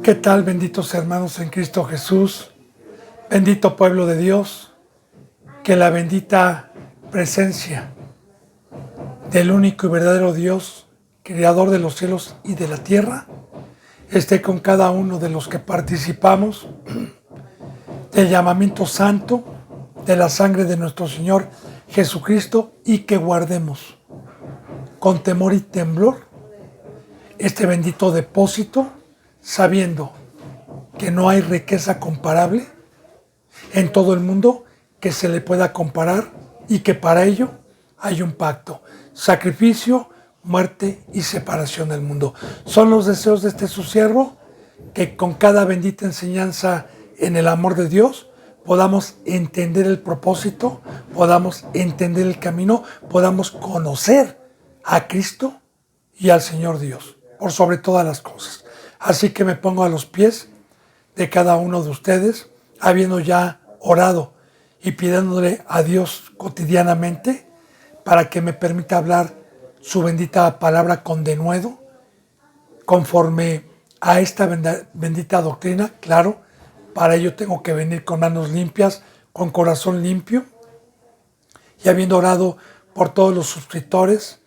¿Qué tal, benditos hermanos en Cristo Jesús? Bendito pueblo de Dios, que la bendita presencia del único y verdadero Dios, creador de los cielos y de la tierra, esté con cada uno de los que participamos del llamamiento santo de la sangre de nuestro Señor Jesucristo, y que guardemos con temor y temblor este bendito depósito, sabiendo que no hay riqueza comparable en todo el mundo que se le pueda comparar, y que para ello hay un pacto: sacrificio, muerte y separación del mundo. Son los deseos de este su siervo, que con cada bendita enseñanza en el amor de Dios podamos entender el propósito, podamos entender el camino, podamos conocer a Cristo y al Señor Dios por sobre todas las cosas. Así que me pongo a los pies de cada uno de ustedes, habiendo ya orado y pidiéndole a Dios cotidianamente para que me permita hablar su bendita palabra con denuedo, conforme a esta bendita doctrina. Claro, para ello tengo que venir con manos limpias, con corazón limpio, y habiendo orado por todos los suscriptores,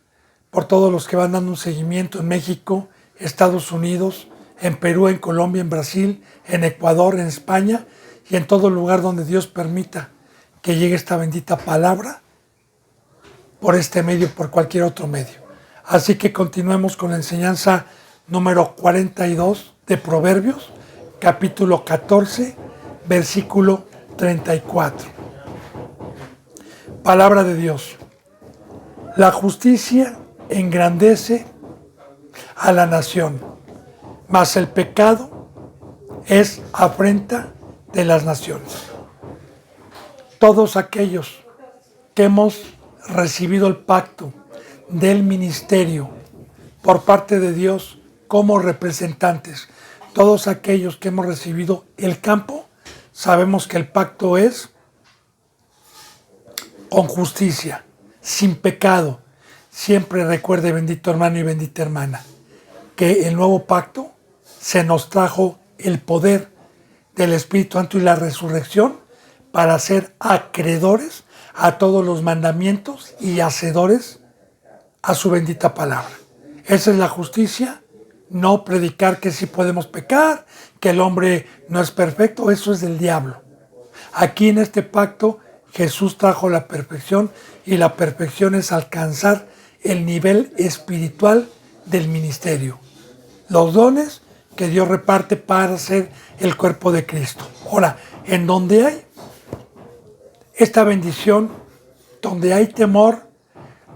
por todos los que van dando un seguimiento en México, Estados Unidos, en Perú, en Colombia, en Brasil, en Ecuador, en España y en todo lugar donde Dios permita que llegue esta bendita palabra, por este medio, por cualquier otro medio. Así que continuemos con la enseñanza número 42 de Proverbios, capítulo 14, versículo 34. Palabra de Dios. La justicia engrandece a la nación, mas el pecado es afrenta de las naciones. Todos aquellos que hemos recibido el pacto del ministerio por parte de Dios como representantes, todos aquellos que hemos recibido el campo, sabemos que el pacto es con justicia, sin pecado. Siempre recuerde, bendito hermano y bendita hermana, que el nuevo pacto se nos trajo el poder del Espíritu Santo y la resurrección para ser acreedores a todos los mandamientos y hacedores a su bendita palabra. Esa es la justicia. No predicar que sí podemos pecar, que el hombre no es perfecto, eso es del diablo. Aquí en este pacto Jesús trajo la perfección, y la perfección es alcanzar el nivel espiritual del ministerio, los dones que Dios reparte para ser el cuerpo de Cristo. Ahora, en donde hay esta bendición, donde hay temor,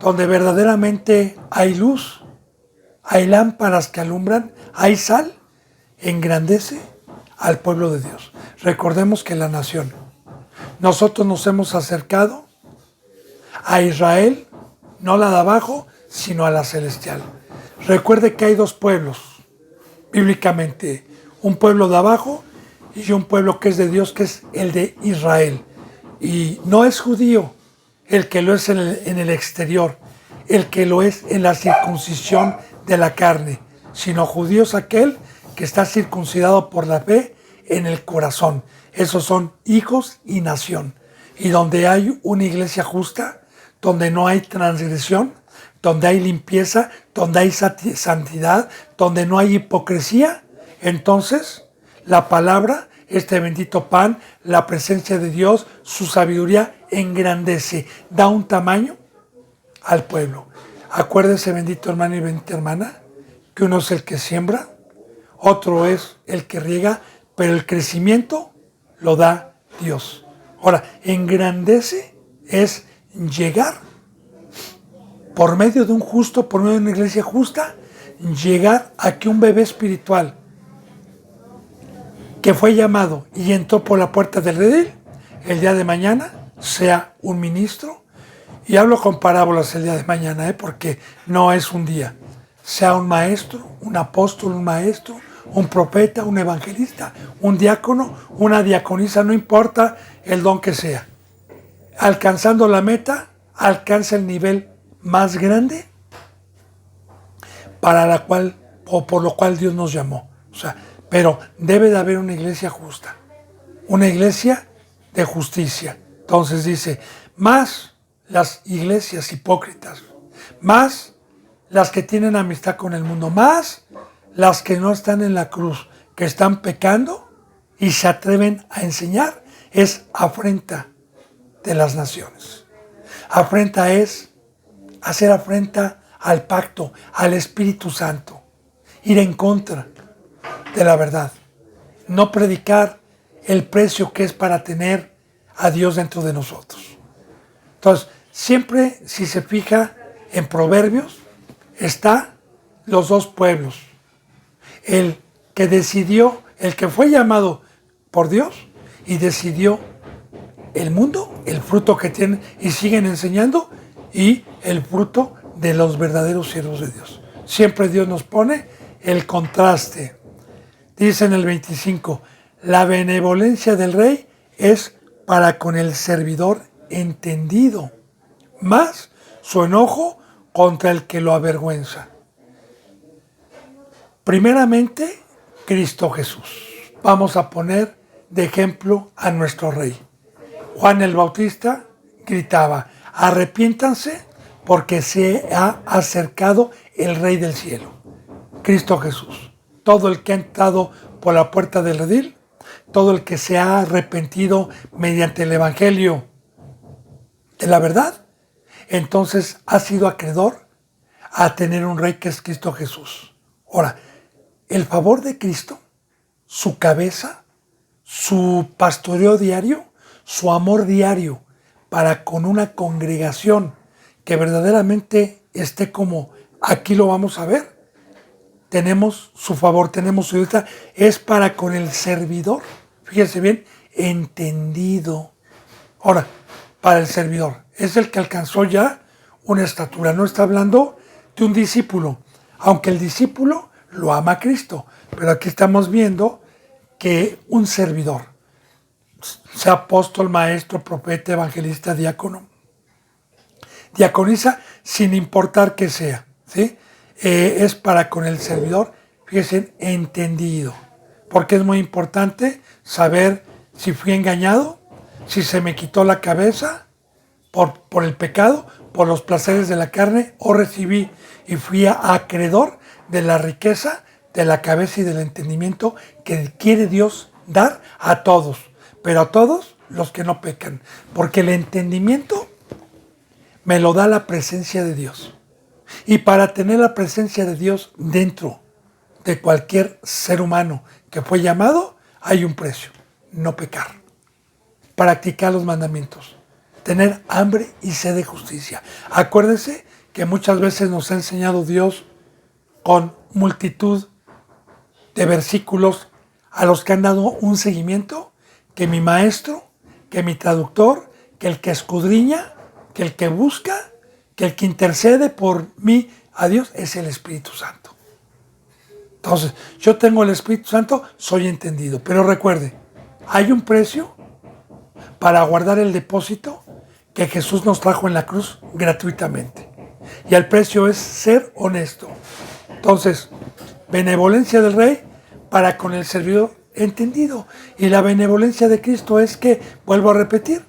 donde verdaderamente hay luz, hay lámparas que alumbran, hay sal, engrandece al pueblo de Dios. Recordemos que la nación, nosotros nos hemos acercado a Israel, no la de abajo, sino a la celestial. Recuerde que hay dos pueblos, bíblicamente, un pueblo de abajo y un pueblo que es de Dios, que es el de Israel. Y no es judío el que lo es en el exterior, el que lo es en la circuncisión de la carne, sino judío es aquel que está circuncidado por la fe en el corazón. Esos son hijos y nación. Y donde hay una iglesia justa, donde no hay transgresión, donde hay limpieza, donde hay santidad, donde no hay hipocresía, entonces la palabra, este bendito pan, la presencia de Dios, su sabiduría engrandece, da un tamaño al pueblo. Acuérdese, bendito hermano y bendita hermana, que uno es el que siembra, otro es el que riega, pero el crecimiento lo da Dios. Ahora, engrandece es llegar por medio de un justo, por medio de una iglesia justa, llegar a que un bebé espiritual que fue llamado y entró por la puerta del redil, el día de mañana sea un ministro. Y hablo con parábolas el día de mañana, porque no es un día. Sea un maestro, un apóstol, un maestro, un profeta, un evangelista, un diácono, una diaconisa, no importa el don que sea. Alcanzando la meta, alcanza el nivel más grande para la cual, o por lo cual Dios nos llamó. O sea, Pero debe de haber una iglesia justa, una iglesia de justicia. Entonces dice, más las iglesias hipócritas, más las que tienen amistad con el mundo, más las que no están en la cruz, que están pecando y se atreven a enseñar, es afrenta de las naciones. Afrenta es hacer afrenta al pacto, al Espíritu Santo, ir en contra de la verdad, no predicar el precio que es para tener a Dios dentro de nosotros. Entonces, siempre, si se fija en Proverbios, está los dos pueblos. El que decidió, el que fue llamado por Dios y decidió el mundo, el fruto que tienen y siguen enseñando, y el fruto de los verdaderos siervos de Dios. Siempre Dios nos pone el contraste. Dice en el 25, la benevolencia del rey es para con el servidor entendido, más su enojo contra el que lo avergüenza. Primeramente, Cristo Jesús. Vamos a poner de ejemplo a nuestro rey. Juan el Bautista gritaba, arrepiéntanse porque se ha acercado el Rey del cielo, Cristo Jesús. Todo el que ha entrado por la puerta del redil, todo el que se ha arrepentido mediante el Evangelio de la verdad, entonces ha sido acreedor a tener un Rey que es Cristo Jesús. Ahora, el favor de Cristo, su cabeza, su pastoreo diario, su amor diario para con una congregación que verdaderamente esté como aquí lo vamos a ver. Tenemos su favor, tenemos su ayuda, es para con el servidor, fíjense bien, entendido. Ahora, para el servidor, es el que alcanzó ya una estatura, no está hablando de un discípulo, aunque el discípulo lo ama a Cristo, pero aquí estamos viendo que un servidor, sea apóstol, maestro, profeta, evangelista, diácono, diaconiza sin importar que sea, ¿sí? Es para con el servidor, fíjense, entendido, porque es muy importante saber si fui engañado, si se me quitó la cabeza por el pecado, por los placeres de la carne, o recibí y fui acreedor de la riqueza, de la cabeza y del entendimiento que quiere Dios dar a todos, pero a todos los que no pecan, porque el entendimiento me lo da la presencia de Dios. Y para tener la presencia de Dios dentro de cualquier ser humano que fue llamado, hay un precio: no pecar, practicar los mandamientos, tener hambre y sed de justicia. Acuérdense que muchas veces nos ha enseñado Dios con multitud de versículos a los que han dado un seguimiento, que mi maestro, que mi traductor, que el que escudriña, que el que busca, que el que intercede por mí a Dios es el Espíritu Santo. Entonces, yo tengo el Espíritu Santo, soy entendido. Pero recuerde, hay un precio para guardar el depósito que Jesús nos trajo en la cruz gratuitamente. Y el precio es ser honesto. Entonces, benevolencia del Rey para con el servidor entendido. Y la benevolencia de Cristo es que, vuelvo a repetir,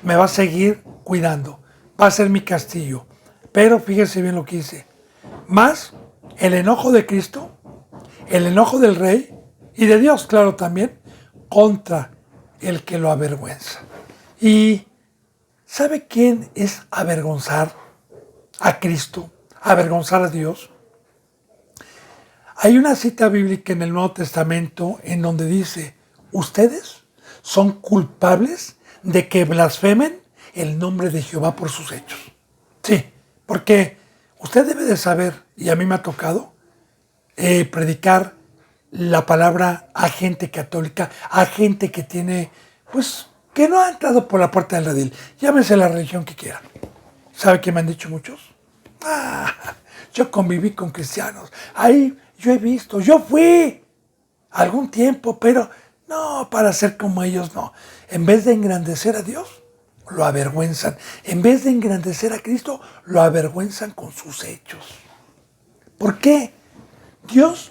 me va a seguir cuidando, va a ser mi castillo. Pero fíjese bien lo que dice, más el enojo de Cristo, el enojo del Rey y de Dios, claro, también, contra el que lo avergüenza. ¿Y sabe quién es avergonzar a Cristo, avergonzar a Dios? Hay una cita bíblica en el Nuevo Testamento en donde dice, ustedes son culpables de que blasfemen el nombre de Jehová por sus hechos. Sí, porque usted debe de saber, y a mí me ha tocado, predicar la palabra a gente católica, a gente que tiene, pues, que no ha entrado por la puerta del redil. Llámese la religión que quieran. ¿Sabe qué me han dicho muchos? Yo conviví con cristianos. Ahí yo he visto, yo fui algún tiempo, pero no, para ser como ellos, no. En vez de engrandecer a Dios, lo avergüenzan. En vez de engrandecer a Cristo, lo avergüenzan con sus hechos. ¿Por qué? Dios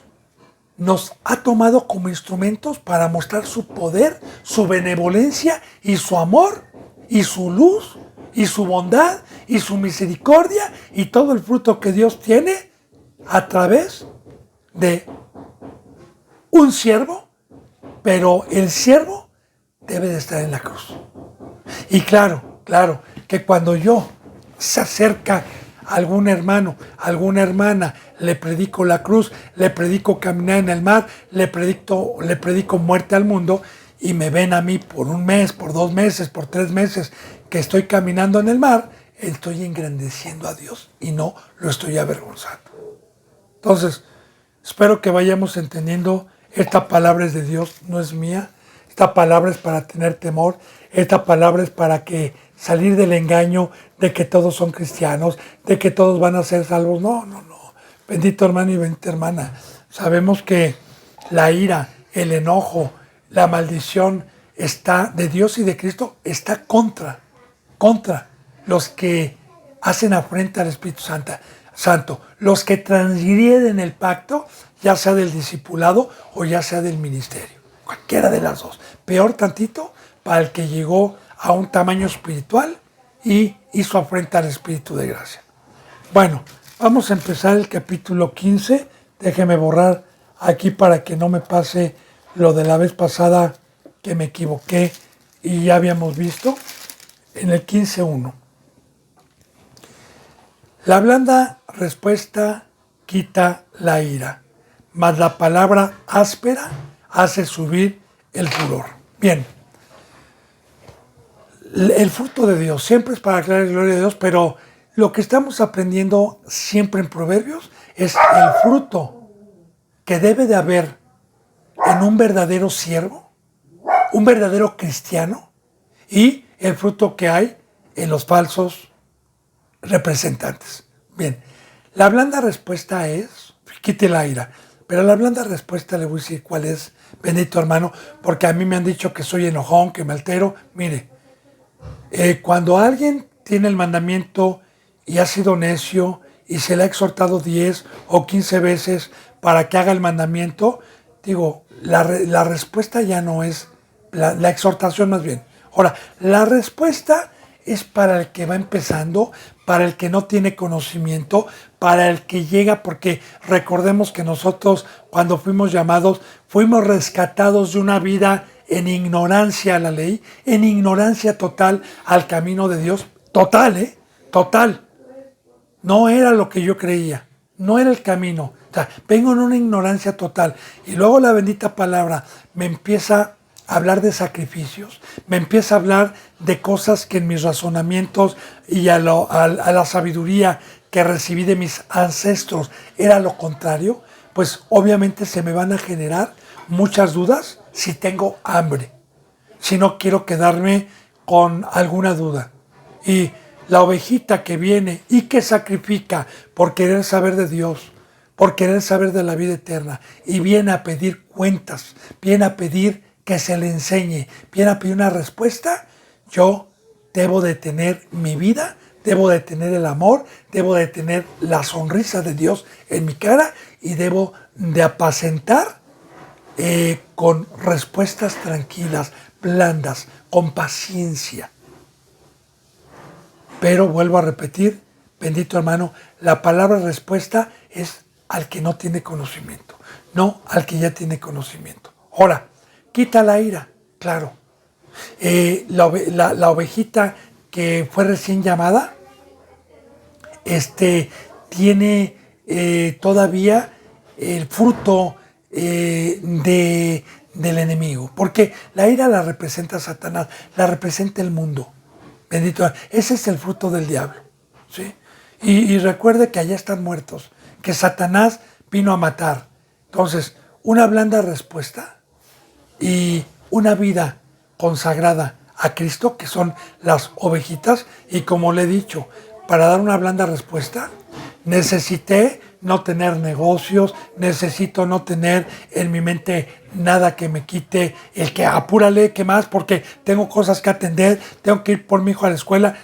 nos ha tomado como instrumentos para mostrar su poder, su benevolencia y su amor y su luz y su bondad y su misericordia y todo el fruto que Dios tiene a través de un siervo, pero el siervo debe de estar en la cruz. Y claro, que cuando yo se acerca a algún hermano, alguna hermana, le predico la cruz, le predico caminar en el mar, le predico muerte al mundo, y me ven a mí por un mes, por 2 meses, por 3 meses que estoy caminando en el mar, estoy engrandeciendo a Dios y no lo estoy avergonzando. Entonces, espero que vayamos entendiendo, esta palabra es de Dios, no es mía. Esta palabra es para tener temor. Esta palabra es para que salir del engaño de que todos son cristianos, de que todos van a ser salvos. No. Bendito hermano y bendita hermana. Sabemos que la ira, el enojo, la maldición está de Dios y de Cristo, está contra los que hacen afrenta al Espíritu Santo, los que transgreden el pacto, ya sea del discipulado o ya sea del ministerio, cualquiera de las dos. Peor tantito para el que llegó a un tamaño espiritual y hizo afrenta al Espíritu de gracia. Bueno, vamos a empezar el capítulo 15. Déjeme borrar aquí para que no me pase lo de la vez pasada que me equivoqué y ya habíamos visto. En el 15:1. La blanda respuesta quita la ira, mas la palabra áspera hace subir el furor. Bien, el fruto de Dios siempre es para aclarar la gloria de Dios, pero lo que estamos aprendiendo siempre en Proverbios es el fruto que debe de haber en un verdadero siervo, un verdadero cristiano, y el fruto que hay en los falsos representantes. Bien, la blanda respuesta es, quite la ira, pero la blanda respuesta le voy a decir cuál es, bendito hermano, porque a mí me han dicho que soy enojón, que me altero. Mire, cuando alguien tiene el mandamiento y ha sido necio y se le ha exhortado 10 o 15 veces para que haga el mandamiento, digo, la respuesta ya no es, la exhortación más bien. Ahora, la respuesta es para el que va empezando, para el que no tiene conocimiento, para el que llega, porque recordemos que nosotros cuando fuimos llamados, fuimos rescatados de una vida en ignorancia a la ley, en ignorancia total al camino de Dios, total, total. No era lo que yo creía, no era el camino. O sea, vengo en una ignorancia total. Y luego la bendita palabra me empieza a hablar de sacrificios, me empieza a hablar de cosas que en mis razonamientos y a la sabiduría que recibí de mis ancestros era lo contrario, pues obviamente se me van a generar muchas dudas si tengo hambre, si no quiero quedarme con alguna duda. Y la ovejita que viene y que sacrifica por querer saber de Dios, por querer saber de la vida eterna, y viene a pedir cuentas, viene a pedir que se le enseñe, viene a pedir una respuesta, yo debo de tener mi vida, debo de tener el amor, debo de tener la sonrisa de Dios en mi cara y debo de apacentar con respuestas tranquilas, blandas, con paciencia. Pero vuelvo a repetir, bendito hermano, la palabra respuesta es al que no tiene conocimiento, no al que ya tiene conocimiento. Ahora, quita la ira, claro. La ovejita que fue recién llamada, tiene todavía el fruto del enemigo, porque la ira la representa Satanás, la representa el mundo. Bendito, ese es el fruto del diablo, ¿sí? Y recuerde que allá están muertos, que Satanás vino a matar. Entonces, una blanda respuesta y una vida consagrada a Cristo, que son las ovejitas, y como le he dicho, para dar una blanda respuesta, necesité no tener negocios, necesito no tener en mi mente nada que me quite el que apúrale, que más, porque tengo cosas que atender, tengo que ir por mi hijo a la escuela,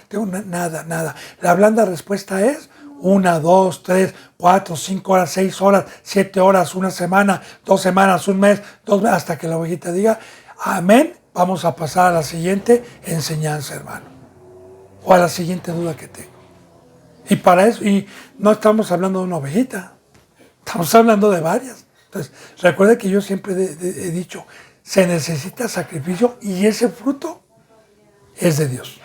nada. La blanda respuesta es 1, 2, 3, 4, 5 horas, 6 horas, 7 horas, una semana, 2 semanas, un mes, 2 meses, hasta que la ovejita diga, amén, vamos a pasar a la siguiente enseñanza, hermano. O a la siguiente duda que tengo. Y para eso, y no estamos hablando de una ovejita, estamos hablando de varias. Entonces, recuerde que yo siempre he dicho, se necesita sacrificio y ese fruto es de Dios.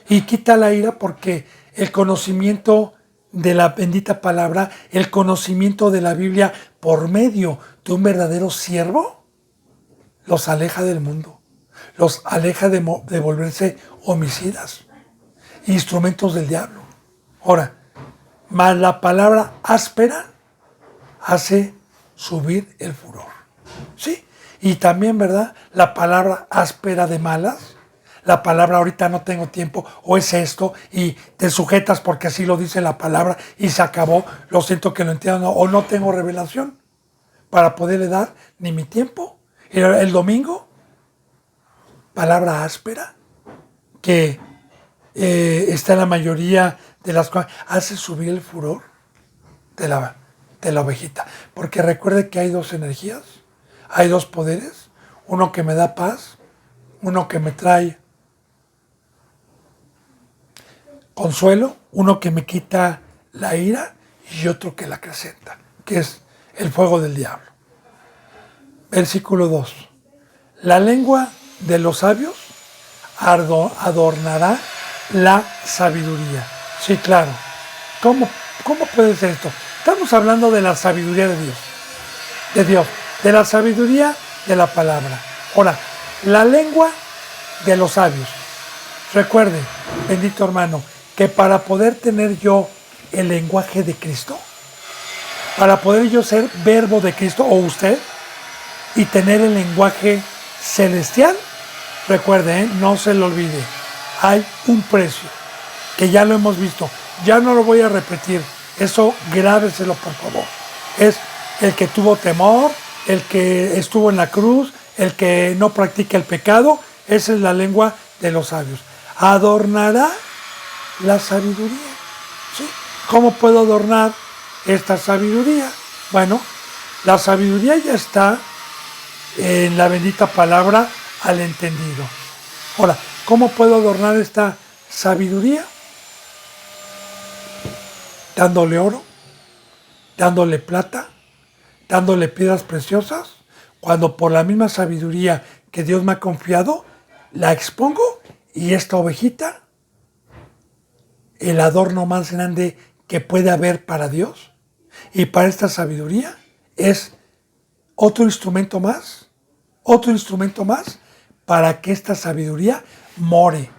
Y quita la ira porque el conocimiento de la bendita palabra, el conocimiento de la Biblia por medio de un verdadero siervo, los aleja del mundo, los aleja de volverse homicidas, instrumentos del diablo. Ahora, más la palabra áspera hace subir el furor. Sí, y también, ¿verdad? La palabra áspera de malas, la palabra ahorita no tengo tiempo, o es esto, y te sujetas porque así lo dice la palabra, y se acabó, lo siento que lo entiendo, o no tengo revelación para poderle dar ni mi tiempo. El domingo, palabra áspera, que está en la mayoría de las cosas, hace subir el furor de la ovejita. Porque recuerde que hay dos energías, hay dos poderes, uno que me da paz, uno que me trae consuelo, uno que me quita la ira y otro que la acrecenta, que es el fuego del diablo. Versículo 2. La lengua de los sabios adornará la sabiduría. Sí, claro. ¿Cómo puede ser esto? Estamos hablando de la sabiduría de Dios, de la sabiduría de la palabra. Ahora, la lengua de los sabios. Recuerde, bendito hermano, que para poder tener yo el lenguaje de Cristo, para poder yo ser verbo de Cristo o usted y tener el lenguaje celestial, recuerde, no se lo olvide, hay un precio que ya lo hemos visto, ya no lo voy a repetir, eso grábeselo por favor. Es el que tuvo temor, el que estuvo en la cruz, el que no practica el pecado, esa es la lengua de los sabios. Adornará la sabiduría. ¿Sí? ¿Cómo puedo adornar esta sabiduría? Bueno, la sabiduría ya está en la bendita palabra al entendido. Ahora, ¿cómo puedo adornar esta sabiduría? Dándole oro, dándole plata, dándole piedras preciosas, cuando por la misma sabiduría que Dios me ha confiado, la expongo y esta ovejita, el adorno más grande que puede haber para Dios y para esta sabiduría, es otro instrumento más para que esta sabiduría more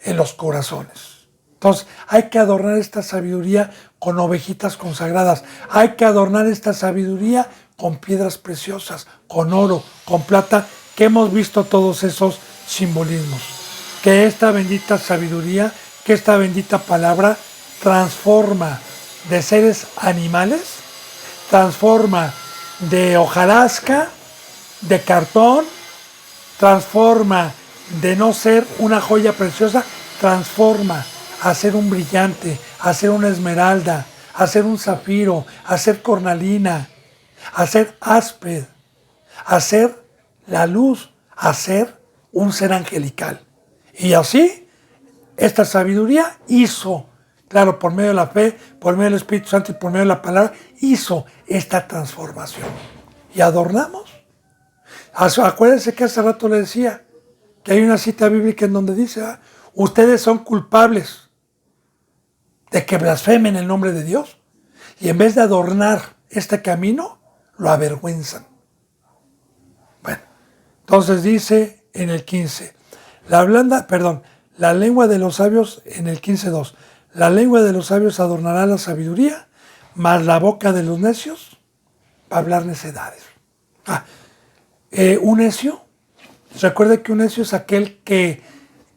en los corazones. Entonces, hay que adornar esta sabiduría con ovejitas consagradas, hay que adornar esta sabiduría con piedras preciosas, con oro, con plata, que hemos visto todos esos simbolismos. Que esta bendita sabiduría, que esta bendita palabra transforma de seres animales, transforma de hojarasca, de cartón, transforma de no ser una joya preciosa, transforma a ser un brillante, a ser una esmeralda, a ser un zafiro, a ser cornalina, a ser ásped, a ser la luz, a ser un ser angelical. Y así, esta sabiduría hizo, claro, por medio de la fe, por medio del Espíritu Santo y por medio de la palabra, hizo esta transformación. Y adornamos. Acuérdense que hace rato le decía que hay una cita bíblica en donde dice, ustedes son culpables de que blasfemen el nombre de Dios. Y en vez de adornar este camino, lo avergüenzan. Bueno, entonces dice en el 15, la lengua de los sabios, en el 15:2, la lengua de los sabios adornará la sabiduría, mas la boca de los necios va a hablar necedades. Un necio, recuerde que un necio es aquel que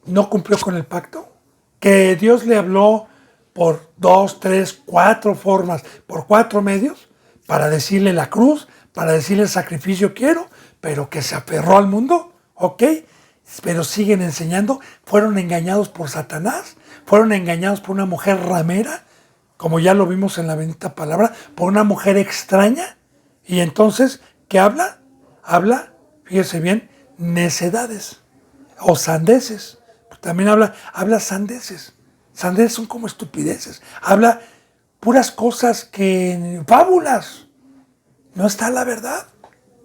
no cumplió con el pacto, que Dios le habló por 2, 3, 4 formas, por 4 medios, para decirle la cruz, para decirle el sacrificio quiero, pero que se aferró al mundo, ¿ok? Pero siguen enseñando, fueron engañados por Satanás, fueron engañados por una mujer ramera, como ya lo vimos en la bendita palabra, por una mujer extraña. Y entonces, ¿qué habla? Habla, fíjese bien, necedades o sandeces. También habla sandeces. Sandeces son como estupideces. Habla puras cosas que, fábulas. No está la verdad.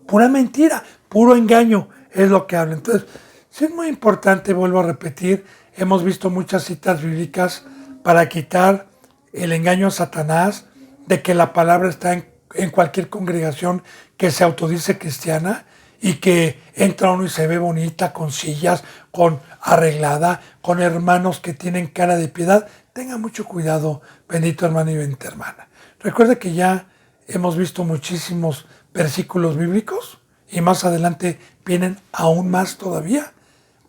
Pura mentira, puro engaño es lo que habla. Entonces, sí es muy importante, vuelvo a repetir, hemos visto muchas citas bíblicas para quitar el engaño a Satanás, de que la palabra está en cualquier congregación que se autodice cristiana y que entra uno y se ve bonita, con sillas, con arreglada, con hermanos que tienen cara de piedad. Tenga mucho cuidado, bendito hermano y bendita hermana. Recuerde que ya hemos visto muchísimos versículos bíblicos y más adelante vienen aún más todavía,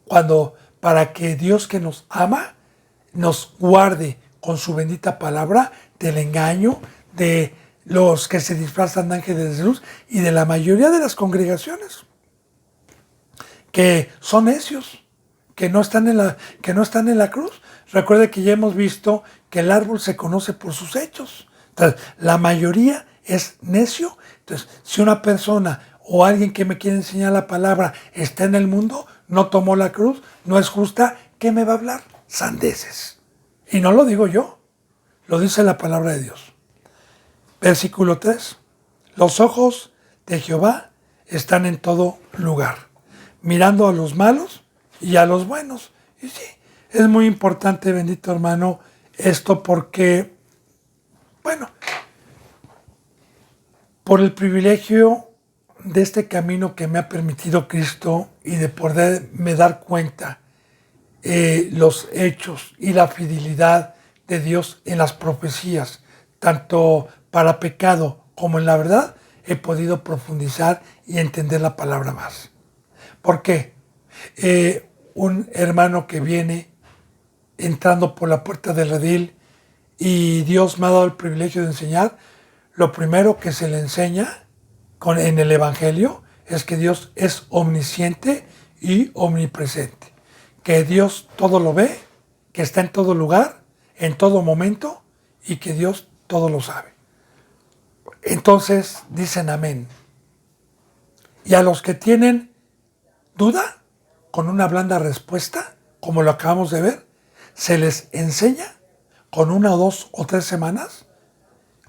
cuando para que Dios que nos ama nos guarde con su bendita palabra del engaño, de los que se disfrazan de ángeles de luz y de la mayoría de las congregaciones que son necios, que no están en la cruz. Recuerde que ya hemos visto que el árbol se conoce por sus hechos. Entonces, la mayoría es necio. Entonces, si una persona o alguien que me quiere enseñar la palabra está en el mundo, no tomó la cruz, no es justa, ¿qué me va a hablar? Sandeces. Y no lo digo yo, lo dice la palabra de Dios. Versículo 3. Los ojos de Jehová están en todo lugar, mirando a los malos y a los buenos. Y sí, es muy importante, bendito hermano, esto porque, bueno, por el privilegio de este camino que me ha permitido Cristo y de poderme dar cuenta los hechos y la fidelidad de Dios en las profecías, tanto para pecado como en la verdad, he podido profundizar y entender la palabra más. ¿Por qué? Un hermano que viene entrando por la puerta del redil y Dios me ha dado el privilegio de enseñar, lo primero que se le enseña en el Evangelio es que Dios es omnisciente y omnipresente, que Dios todo lo ve, que está en todo lugar, en todo momento y que Dios todo lo sabe. Entonces dicen amén. Y a los que tienen duda, con una blanda respuesta, como lo acabamos de ver, se les enseña con 1 o 2 o 3 semanas,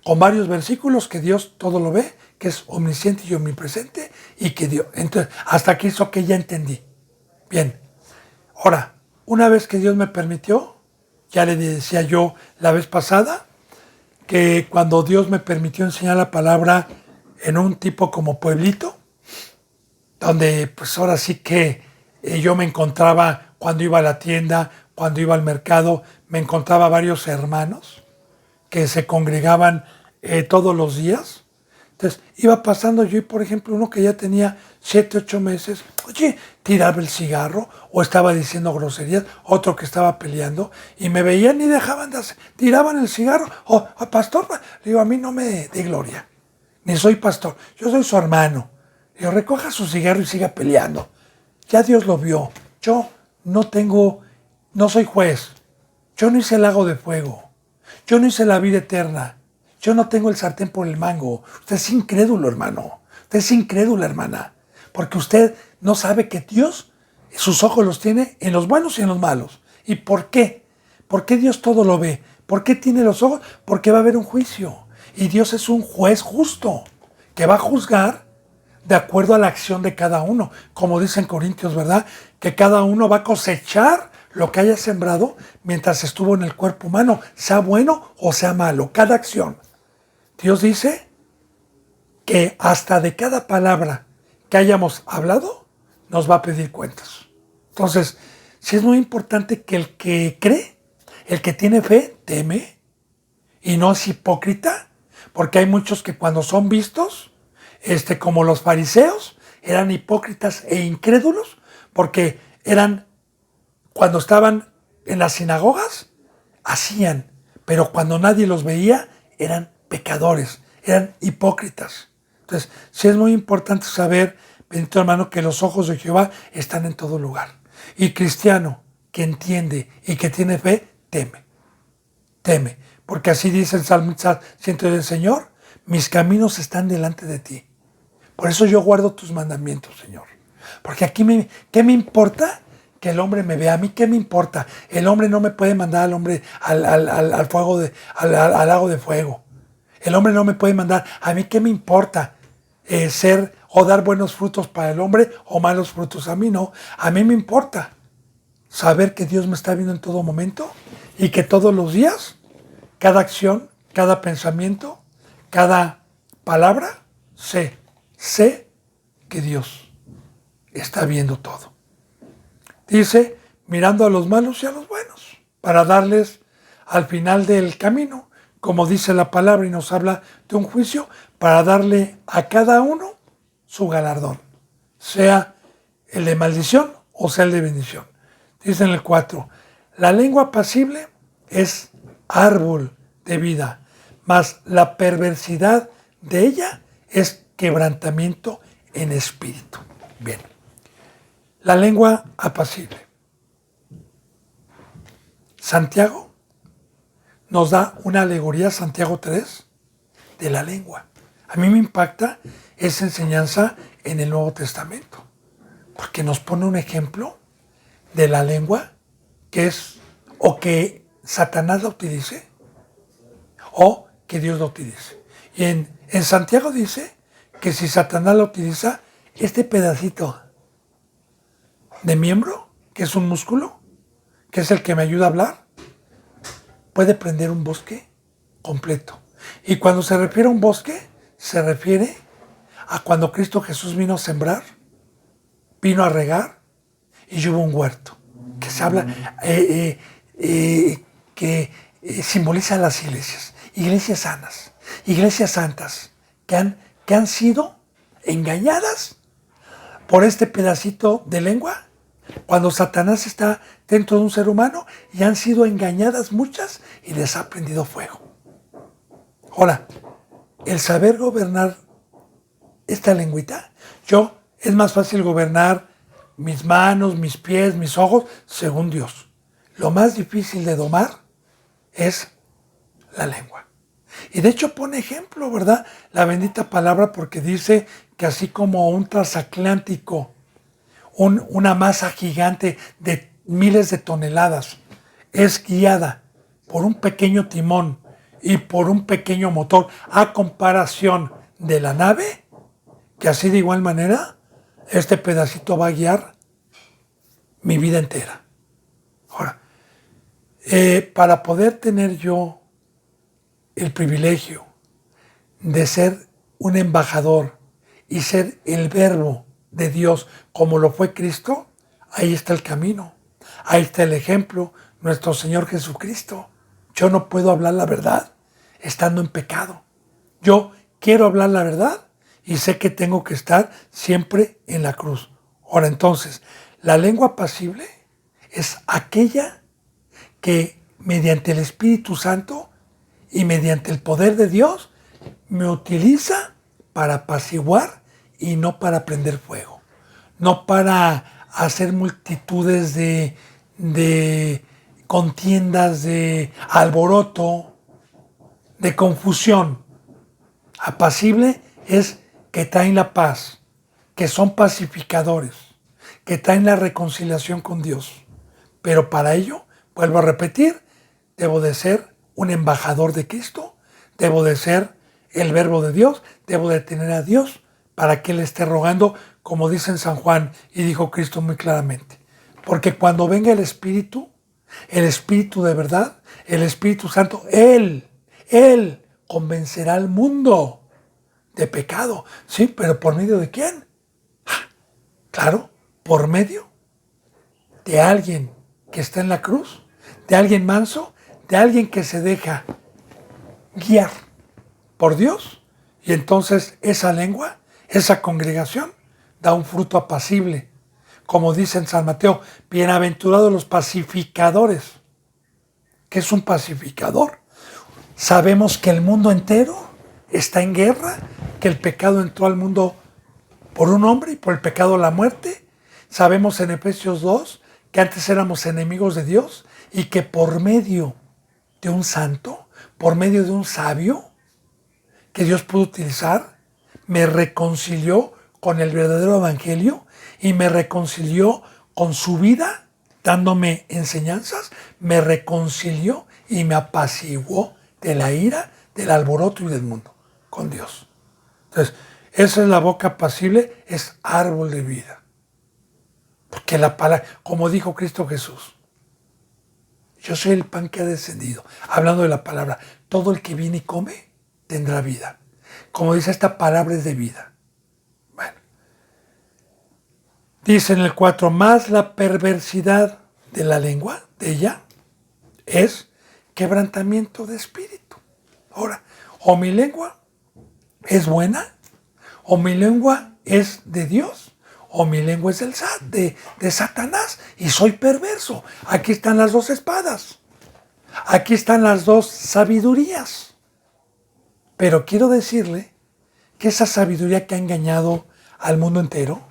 con varios versículos, que Dios todo lo ve, que es omnisciente y omnipresente, y que Dios... Entonces, hasta aquí eso que ya entendí. Bien. Ahora, una vez que Dios me permitió, ya le decía yo la vez pasada, que cuando Dios me permitió enseñar la palabra en un tipo como pueblito, donde pues ahora sí que yo me encontraba cuando iba a la tienda, cuando iba al mercado, me encontraba varios hermanos que se congregaban todos los días. Entonces iba pasando yo y, por ejemplo, uno que ya tenía 7, 8 meses, oye, tiraba el cigarro o estaba diciendo groserías, otro que estaba peleando y me veían y dejaban de hacer, tiraban el cigarro. Pastor, le digo, a mí no me dé gloria, ni soy pastor, yo soy su hermano. Le digo, recoja su cigarro y siga peleando. Ya Dios lo vio. Yo no soy juez. Yo no hice el lago de fuego. Yo no hice la vida eterna. Yo no tengo el sartén por el mango. Usted es incrédulo, hermano. Usted es incrédula, hermana. Porque usted no sabe que Dios, sus ojos los tiene en los buenos y en los malos. ¿Y por qué? ¿Por qué Dios todo lo ve? ¿Por qué tiene los ojos? Porque va a haber un juicio. Y Dios es un juez justo que va a juzgar de acuerdo a la acción de cada uno. Como dicen Corintios, ¿verdad? Que cada uno va a cosechar lo que haya sembrado mientras estuvo en el cuerpo humano, sea bueno o sea malo, cada acción. Dios dice que hasta de cada palabra que hayamos hablado, nos va a pedir cuentas. Entonces, sí es muy importante que el que cree, el que tiene fe, teme y no es hipócrita, porque hay muchos que cuando son vistos, como los fariseos, eran hipócritas e incrédulos, porque cuando estaban en las sinagogas, hacían, pero cuando nadie los veía, eran pecadores, eran hipócritas. Entonces, sí es muy importante saber, bendito hermano, que los ojos de Jehová están en todo lugar. Y cristiano que entiende y que tiene fe, teme. Porque así dice el Salmo 110, Señor, mis caminos están delante de ti. Por eso yo guardo tus mandamientos, Señor. Porque aquí, ¿qué me importa que el hombre me vea? A mí, ¿qué me importa? El hombre no me puede mandar al hombre al fuego, al lago de fuego. El hombre no me puede mandar. A mí, ¿qué me importa ser o dar buenos frutos para el hombre o malos frutos? A mí no. A mí me importa saber que Dios me está viendo en todo momento y que todos los días, cada acción, cada pensamiento, cada palabra, sé que Dios está viendo todo. Dice, mirando a los malos y a los buenos, para darles al final del camino, como dice la palabra y nos habla de un juicio, para darle a cada uno su galardón, sea el de maldición o sea el de bendición. Dice en el 4, la lengua apacible es árbol de vida, mas la perversidad de ella es quebrantamiento en espíritu. Bien, la lengua apacible. Santiago nos da una alegoría, Santiago 3, de la lengua. A mí me impacta esa enseñanza en el Nuevo Testamento, porque nos pone un ejemplo de la lengua que es o que Satanás la utilice o que Dios la utilice. Y en Santiago dice que si Satanás la utiliza, este pedacito de miembro, que es un músculo, que es el que me ayuda a hablar, puede prender un bosque completo. Y cuando se refiere a un bosque, se refiere a cuando Cristo Jesús vino a sembrar, vino a regar y hubo un huerto, que se habla, que simboliza las iglesias sanas, iglesias santas, que han sido engañadas por este pedacito de lengua, cuando Satanás está dentro de un ser humano y han sido engañadas muchas y les ha prendido fuego. Ahora, el saber gobernar esta lengüita, es más fácil gobernar mis manos, mis pies, mis ojos, según Dios. Lo más difícil de domar es la lengua. Y de hecho pone ejemplo, ¿verdad? La bendita palabra, porque dice que así como un transatlántico, una masa gigante de miles de toneladas, es guiada por un pequeño timón y por un pequeño motor, a comparación de la nave, que así de igual manera, este pedacito va a guiar mi vida entera. Ahora, para poder tener yo el privilegio de ser un embajador y ser el verbo de Dios como lo fue Cristo, ahí está el camino, ahí está el ejemplo, nuestro Señor Jesucristo. Yo no puedo hablar la verdad estando en pecado. Yo quiero hablar la verdad y sé que tengo que estar siempre en la cruz. Ahora entonces, la lengua apacible es aquella que mediante el Espíritu Santo y mediante el poder de Dios me utiliza para apaciguar y no para prender fuego, no para hacer multitudes de contiendas, de alboroto, de confusión. Apacible es que traen la paz, que son pacificadores, que traen la reconciliación con Dios. Pero para ello, vuelvo a repetir, debo de ser un embajador de Cristo, debo de ser el verbo de Dios, debo de tener a Dios para que Él esté rogando, como dice en San Juan, y dijo Cristo muy claramente. Porque cuando venga el Espíritu de verdad, el Espíritu Santo, Él convencerá al mundo de pecado. Sí, pero ¿por medio de quién? Claro, por medio de alguien que está en la cruz, de alguien manso, de alguien que se deja guiar por Dios, y entonces esa lengua, esa congregación, da un fruto apacible. Como dice en San Mateo, bienaventurados los pacificadores. ¿Qué es un pacificador? Sabemos que el mundo entero está en guerra, que el pecado entró al mundo por un hombre y por el pecado la muerte. Sabemos en Efesios 2 que antes éramos enemigos de Dios y que por medio de un santo, por medio de un sabio que Dios pudo utilizar, me reconcilió con el verdadero evangelio y me reconcilió con su vida, dándome enseñanzas, me reconcilió y me apaciguó de la ira, del alboroto y del mundo con Dios. Entonces, esa es la boca apacible, es árbol de vida. Porque la palabra, como dijo Cristo Jesús, yo soy el pan que ha descendido. Hablando de la palabra, todo el que viene y come tendrá vida. Como dice, esta palabra es de vida. Bueno, dice en el 4, más la perversidad de la lengua, de ella, es quebrantamiento de espíritu. Ahora, o mi lengua es buena, o mi lengua es de Dios, o mi lengua es de Satanás, y soy perverso. Aquí están las dos espadas. Aquí están las dos sabidurías. Pero quiero decirle que esa sabiduría que ha engañado al mundo entero,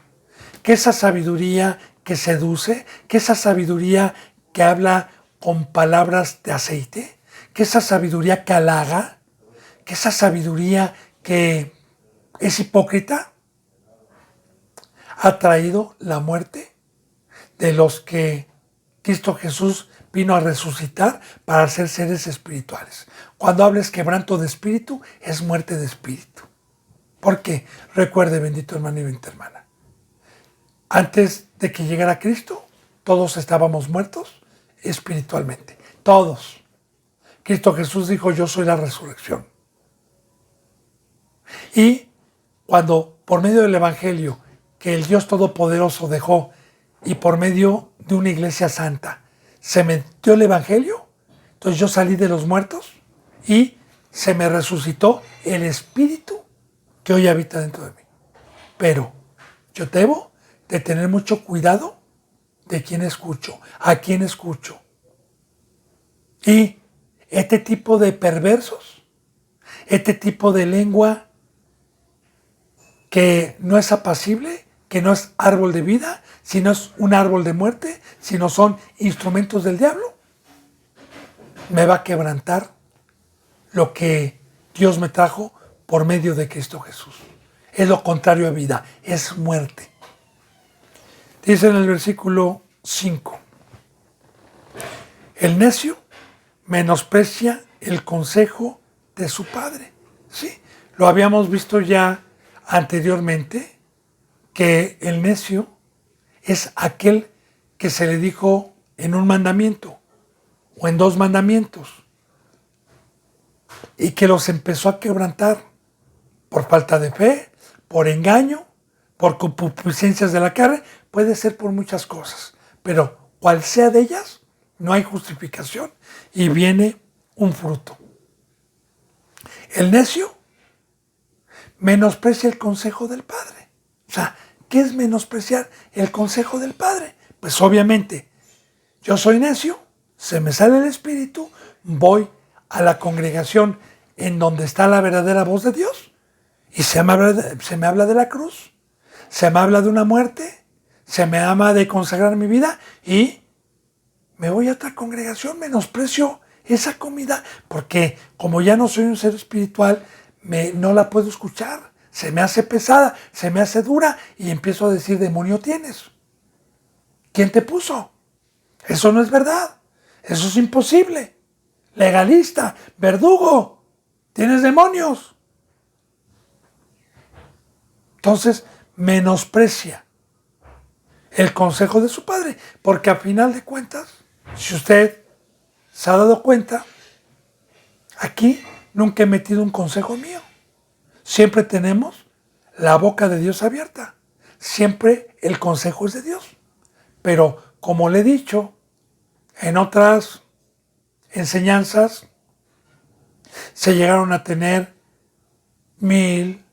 que esa sabiduría que seduce, que esa sabiduría que habla con palabras de aceite, que esa sabiduría que halaga, que esa sabiduría que es hipócrita, ha traído la muerte de los que Cristo Jesús vino a resucitar para ser seres espirituales. Cuando hables quebranto de espíritu, es muerte de espíritu. ¿Por qué? Recuerde, bendito hermano y bendita hermana, antes de que llegara Cristo, todos estábamos muertos espiritualmente. Todos. Cristo Jesús dijo, yo soy la resurrección. Y cuando por medio del Evangelio que el Dios Todopoderoso dejó y por medio de una iglesia santa se me dio el Evangelio, entonces yo salí de los muertos y se me resucitó el Espíritu que hoy habita dentro de mí. Pero yo debo de tener mucho cuidado de quién escucho, a quién escucho. Y este tipo de perversos, este tipo de lengua que no es apacible, que no es árbol de vida, sino es un árbol de muerte, sino son instrumentos del diablo, me va a quebrantar lo que Dios me trajo por medio de Cristo Jesús. Es lo contrario a vida, es muerte. Dice en el versículo 5, el necio menosprecia el consejo de su padre. Sí, lo habíamos visto ya anteriormente, que el necio es aquel que se le dijo en un mandamiento o en dos mandamientos y que los empezó a quebrantar por falta de fe, por engaño, por concupiscencias de la carne, puede ser por muchas cosas, pero cual sea de ellas, no hay justificación y viene un fruto. El necio menosprecia el consejo del Padre. O sea, ¿qué es menospreciar el consejo del Padre? Pues obviamente, yo soy necio, se me sale el espíritu, voy a la congregación en donde está la verdadera voz de Dios y se me habla de la cruz, se me habla de una muerte, se me ama de consagrar mi vida y me voy a otra congregación, menosprecio esa comida porque como ya no soy un ser espiritual, no la puedo escuchar, se me hace pesada, se me hace dura y empiezo a decir, demonio tienes. ¿Quién te puso? Eso no es verdad, eso es imposible. Legalista, verdugo, tienes demonios. Entonces, menosprecia el consejo de su padre, porque a final de cuentas, si usted se ha dado cuenta, aquí nunca he metido un consejo mío. Siempre tenemos la boca de Dios abierta. Siempre el consejo es de Dios. Pero, como le he dicho, en otras enseñanzas se llegaron a tener 1000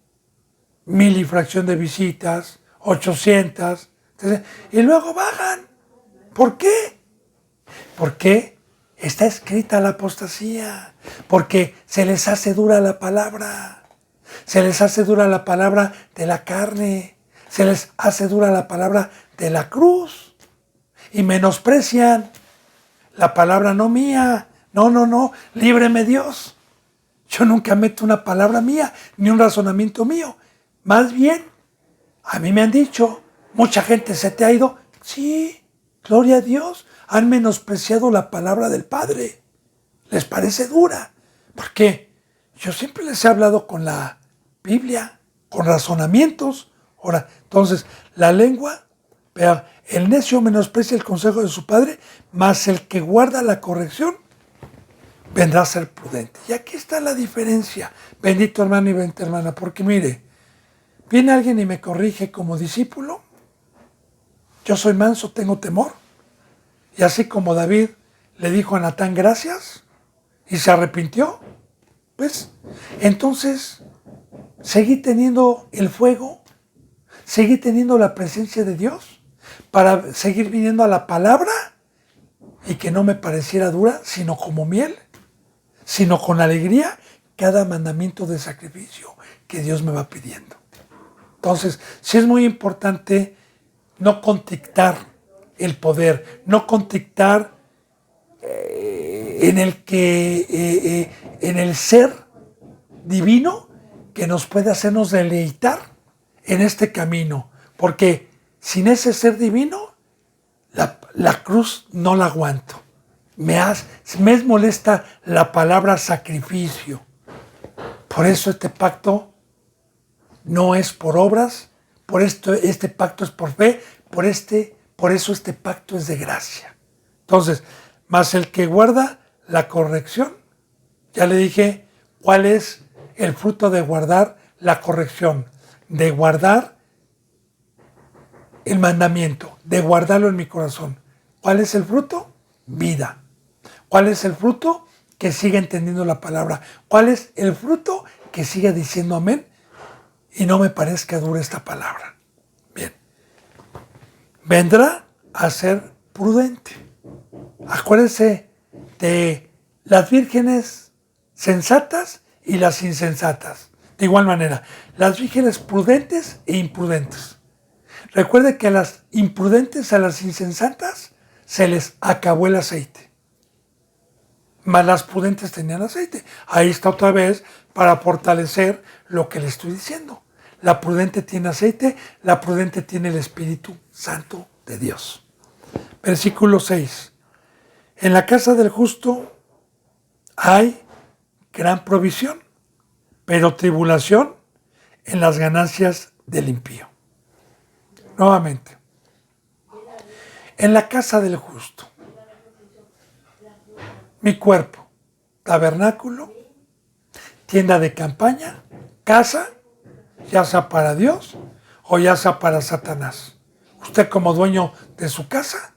y fracción de visitas, 800, y luego bajan. ¿Por qué? Porque está escrita la apostasía, porque se les hace dura la palabra, se les hace dura la palabra de la carne, se les hace dura la palabra de la cruz, y menosprecian la palabra no mía, no, líbreme Dios, Yo nunca meto una palabra mía, ni un razonamiento mío. Más bien, a mí me han dicho, mucha gente se te ha ido. Sí, gloria a Dios, han menospreciado la palabra del Padre. Les parece dura. ¿Por qué? Yo siempre les he hablado con la Biblia, con razonamientos. Ahora, entonces, la lengua, vea, el necio menosprecia el consejo de su padre, mas el que guarda la corrección vendrá a ser prudente. Y aquí está la diferencia, bendito hermano y bendita hermana, porque mire, viene alguien y me corrige como discípulo, yo soy manso, tengo temor, y así como David le dijo a Natán gracias y se arrepintió, pues entonces seguí teniendo el fuego, seguí teniendo la presencia de Dios para seguir viniendo a la palabra y que no me pareciera dura, sino como miel, sino con alegría cada mandamiento de sacrificio que Dios me va pidiendo. Entonces, sí es muy importante no contactar el poder, no contactar en el ser divino que nos puede hacernos deleitar en este camino, porque sin ese ser divino la cruz no la aguanto. Me es molesta la palabra sacrificio. Por eso este pacto no es por obras, este pacto es por fe, por eso este pacto es de gracia. Entonces, más el que guarda la corrección, ya le dije cuál es el fruto de guardar la corrección, de guardar el mandamiento, de guardarlo en mi corazón. ¿Cuál es el fruto? Vida. ¿Cuál es el fruto? Que siga entendiendo la palabra. ¿Cuál es el fruto? Que siga diciendo amén y no me parezca dura esta palabra. Bien. Vendrá a ser prudente. Acuérdense de las vírgenes sensatas y las insensatas. De igual manera, las vírgenes prudentes e imprudentes. Recuerde que a las imprudentes, a las insensatas, se les acabó el aceite. Mas las prudentes tenían aceite. Ahí está otra vez para fortalecer lo que le estoy diciendo. La prudente tiene aceite, la prudente tiene el Espíritu Santo de Dios. Versículo 6. En la casa del justo hay gran provisión, pero tribulación en las ganancias del impío. Nuevamente. En la casa del justo. Mi cuerpo, tabernáculo, tienda de campaña, casa, ya sea para Dios o ya sea para Satanás. Usted como dueño de su casa,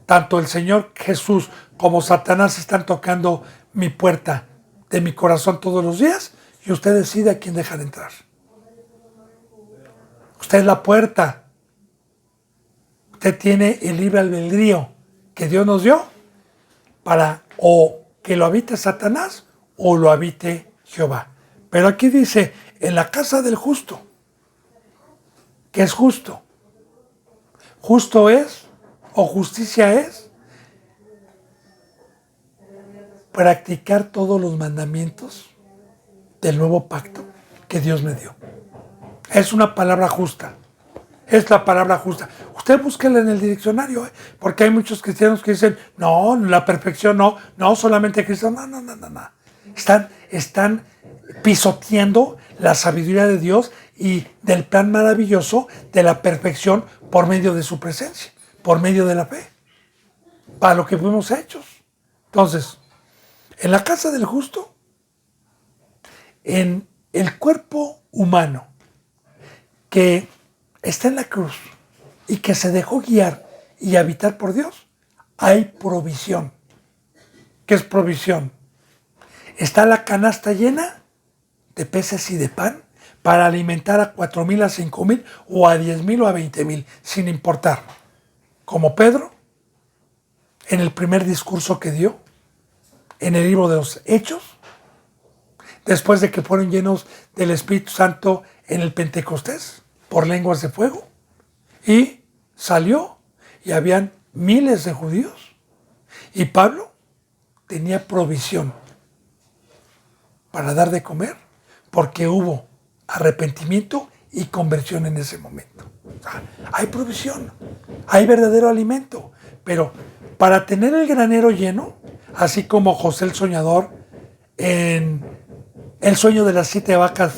tanto el Señor Jesús como Satanás están tocando mi puerta de mi corazón todos los días y usted decide a quién dejar entrar. Usted es la puerta. Usted tiene el libre albedrío que Dios nos dio para o que lo habite Satanás o lo habite Jehová. Pero aquí dice, en la casa del justo. ¿Qué es justo? Justo es, o justicia es, practicar todos los mandamientos del nuevo pacto que Dios me dio. Es una palabra justa. Es la palabra justa. Usted búsquela en el diccionario, porque hay muchos cristianos que dicen, no, la perfección no solamente Cristo, no. Están pisoteando la sabiduría de Dios y del plan maravilloso de la perfección por medio de su presencia, por medio de la fe, para lo que fuimos hechos. Entonces, en la casa del justo, en el cuerpo humano que está en la cruz y que se dejó guiar y habitar por Dios, hay provisión. ¿Qué es provisión? Está la canasta llena de peces y de pan para alimentar a 4,000, a 5,000 o a 10,000 o a 20,000, sin importar. Como Pedro, en el primer discurso que dio, en el libro de los Hechos, después de que fueron llenos del Espíritu Santo en el Pentecostés, por lenguas de fuego, y salió y habían miles de judíos. Y Pablo tenía provisión. para dar de comer, porque hubo arrepentimiento y conversión en ese momento. O sea, hay provisión, hay verdadero alimento, pero para tener el granero lleno, así como José el soñador en el sueño de las 7 vacas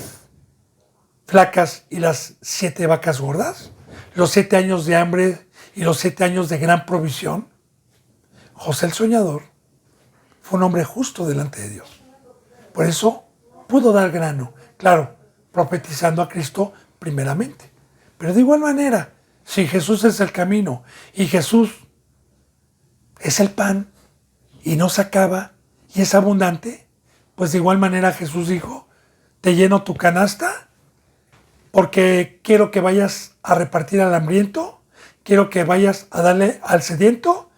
flacas y las 7 vacas gordas, los 7 años de hambre y los 7 años de gran provisión, José el soñador fue un hombre justo delante de Dios. Por eso pudo dar grano, claro, profetizando a Cristo primeramente. Pero de igual manera, si Jesús es el camino y Jesús es el pan y no se acaba y es abundante, pues de igual manera Jesús dijo, te lleno tu canasta porque quiero que vayas a repartir al hambriento, quiero que vayas a darle al sediento,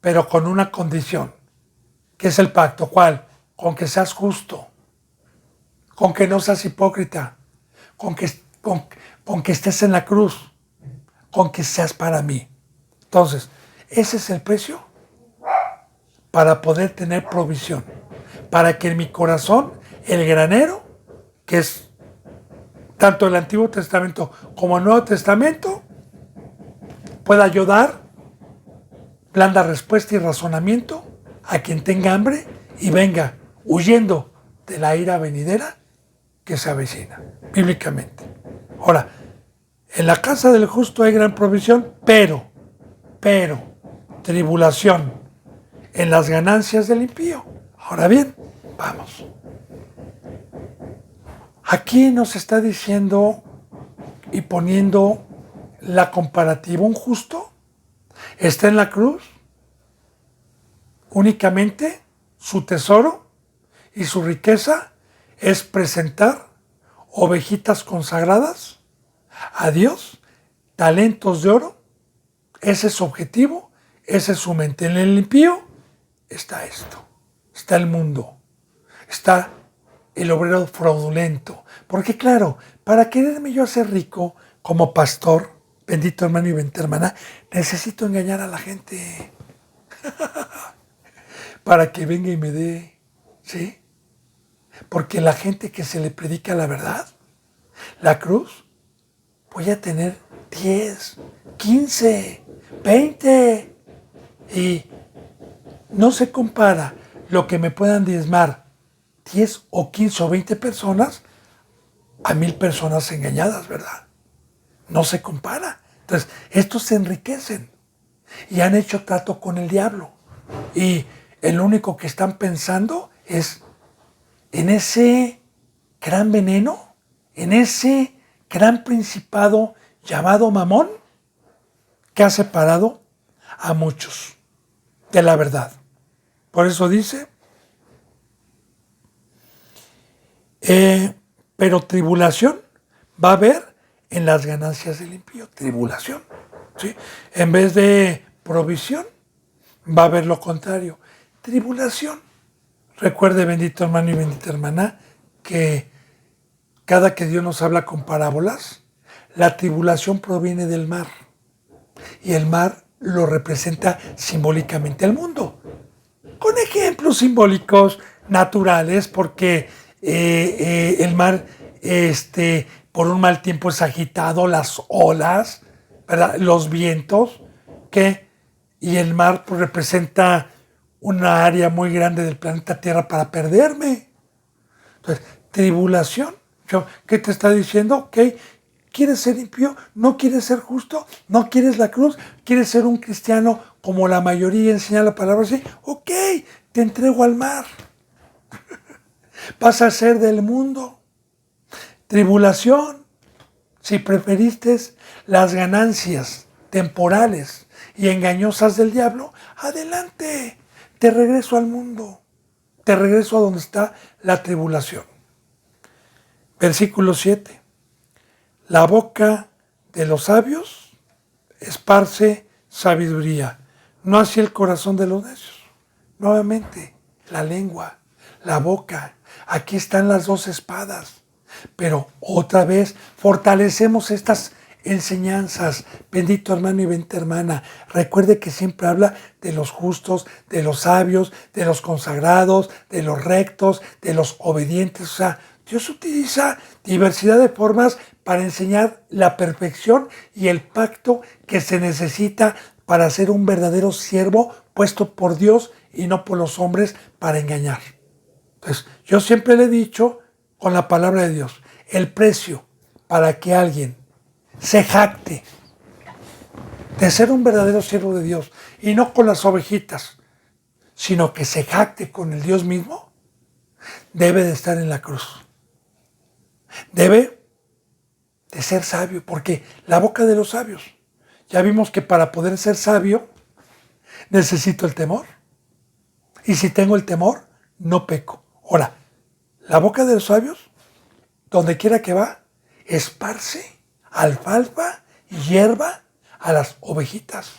pero con una condición, que es el pacto. ¿Cuál? Con que seas justo, con que no seas hipócrita, con que estés en la cruz, con que seas para mí. Entonces, ese es el precio para poder tener provisión, para que en mi corazón el granero, que es tanto el Antiguo Testamento como el Nuevo Testamento, pueda yo dar blanda respuesta y razonamiento a quien tenga hambre y venga huyendo de la ira venidera que se avecina, bíblicamente. Ahora, en la casa del justo hay gran provisión, pero, tribulación en las ganancias del impío. Ahora bien, vamos. Aquí nos está diciendo y poniendo la comparativa. Un justo está en la cruz, únicamente su tesoro y su riqueza es presentar ovejitas consagradas a Dios, talentos de oro. Ese es su objetivo, ese es su mente. En el impío está esto, está el mundo, está el obrero fraudulento. Porque claro, para quererme yo hacer rico como pastor, bendito hermano y bendita hermana, necesito engañar a la gente para que venga y me dé, ¿sí? Porque la gente que se le predica la verdad, la cruz, voy a tener 10, 15, 20 y no se compara lo que me puedan diezmar 10 o 15 o 20 personas a 1000 personas engañadas, ¿verdad? No se compara. Entonces, estos se enriquecen y han hecho trato con el diablo. Y el único que están pensando es en ese gran veneno, en ese gran principado llamado Mamón, que ha separado a muchos de la verdad. Por eso dice, pero tribulación va a haber en las ganancias del impío. Tribulación, ¿sí? En vez de provisión, va a haber lo contrario. Tribulación. Recuerde, bendito hermano y bendita hermana, que cada que Dios nos habla con parábolas, la tribulación proviene del mar. Y el mar lo representa simbólicamente al mundo. Con ejemplos simbólicos naturales, porque el mar por un mal tiempo es agitado, las olas, ¿verdad? Los vientos, y el mar pues, representa una área muy grande del planeta Tierra para perderme. Entonces, tribulación. ¿Qué te está diciendo? Ok, ¿quieres ser impío? ¿No quieres ser justo? ¿No quieres la cruz? ¿Quieres ser un cristiano como la mayoría enseña la palabra así? Ok, te entrego al mar. Vas a ser del mundo. Tribulación. Si preferiste las ganancias temporales y engañosas del diablo, adelante. Te regreso al mundo. Te regreso a donde está la tribulación. Versículo 7. La boca de los sabios esparce sabiduría, no así el corazón de los necios. Nuevamente, la lengua, la boca. Aquí están las dos espadas. Pero otra vez fortalecemos estas enseñanzas. Bendito hermano y bendita hermana. Recuerde que siempre habla de los justos, de los sabios, de los consagrados, de los rectos, de los obedientes. O sea, Dios utiliza diversidad de formas para enseñar la perfección y el pacto que se necesita para ser un verdadero siervo puesto por Dios y no por los hombres para engañar. Entonces, yo siempre le he dicho con la palabra de Dios, el precio para que alguien se jacte de ser un verdadero siervo de Dios y no con las ovejitas, sino que se jacte con el Dios mismo, debe de estar en la cruz. Debe de ser sabio, porque la boca de los sabios, ya vimos que para poder ser sabio necesito el temor. Y si tengo el temor, no peco. Ahora, la boca de los sabios, donde quiera que va, esparce alfalfa y hierba a las ovejitas.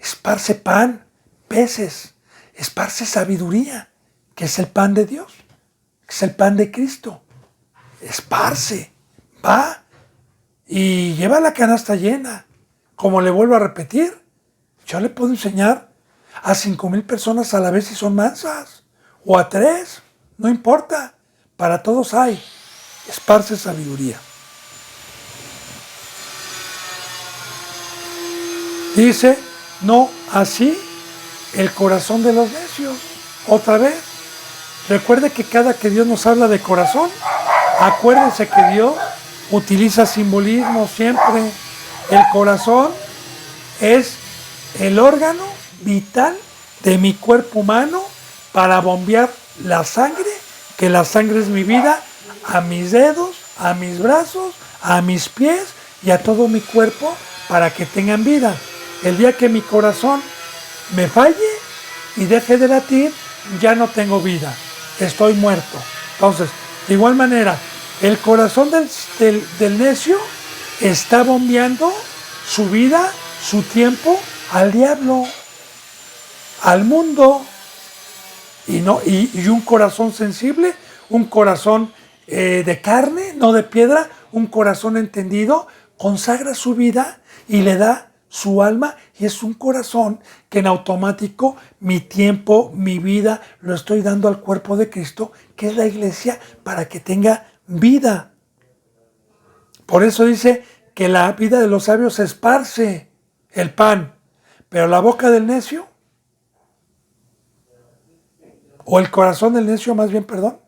Esparce pan, peces, esparce sabiduría, que es el pan de Dios, que es el pan de Cristo. Esparce, va y lleva la canasta llena. Como le vuelvo a repetir, yo le puedo enseñar a 5,000 personas a la vez si son mansas, o a 3, no importa, para todos hay. Esparce sabiduría. Dice, no así el corazón de los necios. Otra vez, recuerde que cada que Dios nos habla de corazón, acuérdense que Dios utiliza simbolismo siempre. El corazón es el órgano vital de mi cuerpo humano para bombear la sangre, que la sangre es mi vida, a mis dedos, a mis brazos, a mis pies y a todo mi cuerpo para que tengan vida. El día que mi corazón me falle y deje de latir, ya no tengo vida, estoy muerto. Entonces, de igual manera, el corazón del necio está bombeando su vida, su tiempo al diablo, al mundo. Y un corazón sensible, un corazón de carne, no de piedra, un corazón entendido, consagra su vida y le da su alma, y es un corazón que en automático mi tiempo, mi vida, lo estoy dando al cuerpo de Cristo, que es la iglesia, para que tenga vida. Por eso dice que la vida de los sabios esparce el pan, pero la boca del necio, o el corazón del necio más bien, perdón,